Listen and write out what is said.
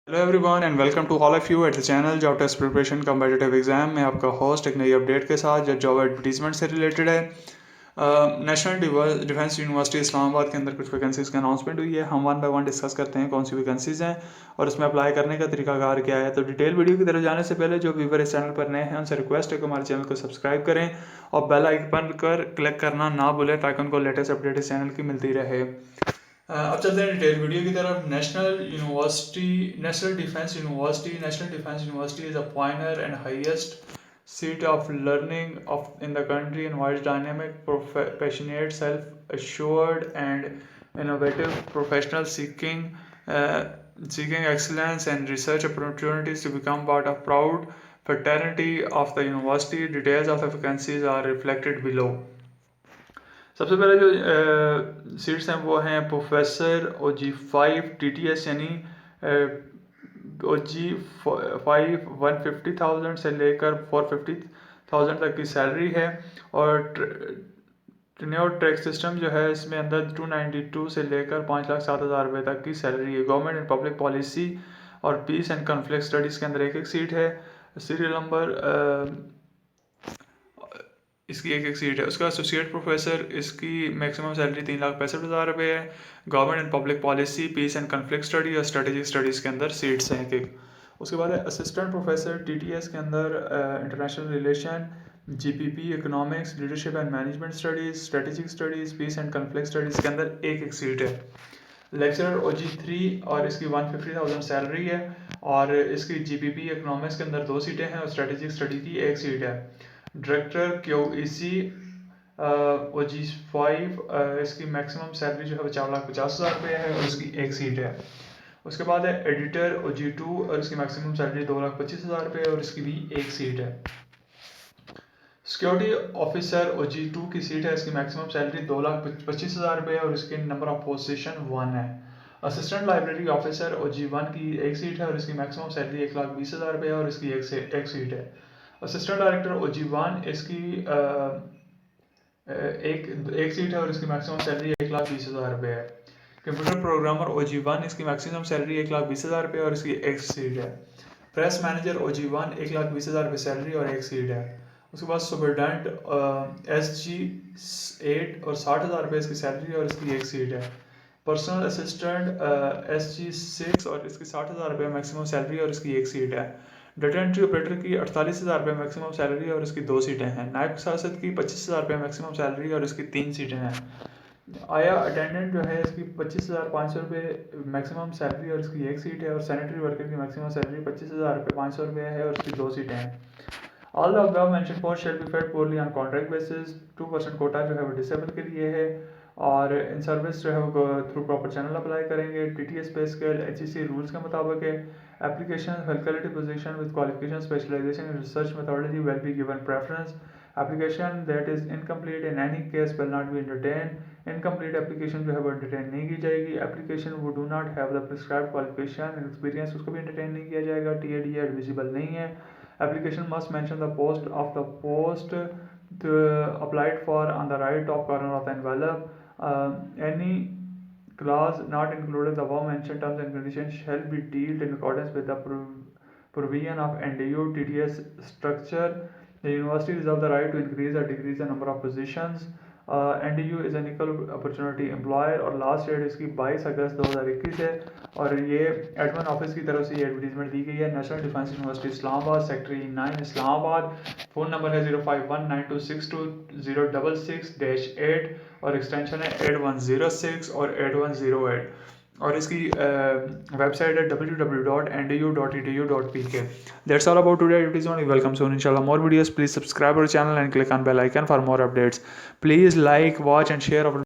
Hello everyone and welcome to all of you at the channel job test preparation competitive exam में आपका host एक नई update के साथ जो जॉब एडवर्टीजमेंट से रिलेटेड है। नेशनल डिफेंस यूनिवर्सिटी इस्लामाबाद के अंदर कुछ वैकेंसीज़ की अनाउंसमेंट हुई है। हम वन बाय वन डिस्कस करते हैं कौन सी वैकेंसीज़ हैं और उसमें अप्लाई करने का तरीकाकार क्या है। तो डिटेल वीडियो की तरफ जाने से पहले जो व्यूवर इस चैनल पर नए हैं उनसे रिक्वेस्ट है कि हमारे चैनल को सब्सक्राइब करें और बेल आइकन पर क्लिक करना ना भूलें ताकि उनको लेटेस्ट अपडेट इस चैनल की मिलती रहे। अब चलते हैं डिटेल वीडियो की तरफ। National defence university is a pioneer and highest seat of learning in the country and wide dynamic, passionate, self-assured and innovative professionals seeking excellence and research opportunities to become part of proud fraternity of the university. Details of the vacancies are reflected below. सबसे पहले जो seats हैं वो हैं professor OG5 TTS यानी OG5 150,000 से लेकर 450,000 तक की सैलरी है। और टेन्योर ट्रैक सिस्टम जो है इसमें अंदर 292 से लेकर 5,07,000 रुपये तक की सैलरी है। गवर्नमेंट एंड पब्लिक पॉलिसी और पीस एंड कॉन्फ्लिक्ट स्टडीज़ के अंदर एक सीट है। सीरियल नंबर इसकी एक सीट है। उसका एसोसिएट प्रोफेसर इसकी मैक्सिमम सैलरी 3,65,000 रुपये है। Government and public policy peace and conflict study और स्ट्रेटेजिक स्टडीज़ के अंदर सीट्स हैं एक। उसके बाद असिस्टेंट प्रोफेसर TTS के अंदर international relation, GPP economics, leadership and management studies, strategic studies, peace and conflict studies के अंदर एक सीट है। लेक्चरर OG3 और इसकी 150,000 सैलरी है। और इसकी GPP इकोनॉमिक्स के अंदर 2 सीटें हैं और स्ट्रेटेजिक स्टडी की एक सीट है। डायरेक्टर QEC OG5 इसकी मैक्सिमम सैलरी जो है वो 4,50,000 रुपये है और इसकी एक सीट है। उसके बाद है एडिटर OG2 और इसकी मैक्सिमम सैलरी 2,25,000 रुपये और इसकी भी एक सीट है। सिक्योरिटी ऑफिसर OG2 की सीट है, इसकी मैक्सिमम सैलरी 2,25,000 रुपये और इसकी नंबर ऑफ पोजीशन 1 है। असिस्टेंट लाइब्रेरी ऑफिसर OG1 की एक सीट है और इसकी मैक्सिमम सैलरी 1,20,000 रुपये और इसकी एक सीट है। असिस्टेंट डायरेक्टर OG1 इसकी एक सीट है और इसकी मैक्सिमम सैलरी 1,20,000 रुपये है। कंप्यूटर प्रोग्रामर OG1 इसकी मैक्सिमम सैलरी 1,20,000 रुपये और इसकी एक सीट है। प्रेस मैनेजर OG1 1,20,000 रुपये सैलरी और एक सीट है। उसके बाद सुपरडेंट SG8 और 60,000 रुपये इसकी सैलरी और इसकी एक सीट है। पर्सनल असिस्टेंट SG6 और इसकी 60,000 रुपये मैक्सिमम सैलरी और इसकी एक सीट है। डाटा एंट्री ऑपरेटर की 48,000 रुपये मैक्सिमम सैलरी और इसकी 2 सीटें हैं। नायब प्रशासक की 25,000 रुपये मैक्सिमम सैलरी और इसकी 3 सीटें हैं। आया अटेंडेंट जो है इसकी 25,500 रुपये मैक्सिमम सैलरी और इसकी एक सीट है। और सैनिटरी वर्कर की मैक्सिमम सैलरी 25,500 रुपये है और इसकी 2 सीटें हैं। All the above mention post shall be filled purely on contract basis. 2% quota जो है वो डिसेबल के लिए है और इन सर्विस जो है वो थ्रू प्रॉपर चैनल अप्लाई करेंगे। TTS पे स्केल HEC रूल्स के मुताबिक है। Application faculty position with qualification specialization in research methodology will be given preference. Application that is incomplete in any case will not be entertain. Incomplete application जो है वो entertain नहीं की जाएगी। एप्लीकेशन वो do not have the prescribed qualification and experience उसको भी entertain नहीं किया जाएगा। TAD एडमिसिबल नहीं है। Application must mention the post applied for on the right top corner of the envelope. Any clause not included in the above mentioned terms and conditions shall be dealt in accordance with the provision of NDU TTS structure. The university reserves the right to increase or decrease the number of positions. NDU is an equal opportunity employer और last date इसकी 22 अगस्त 2021 है। और ये admin office की तरफ से ये advertisement दी गई है। National defence university Islamabad, sector E9 Islamabad. Phone number है 0519262066-8 और एक्सटेंशन है 8106 और 8108 और इसकी वेबसाइट है www.ndu.edu.pk। That's all about today advertisement. Welcome soon inshallah more videos. Please subscribe our channel and click on bell icon for more updates. Please like, watch and share our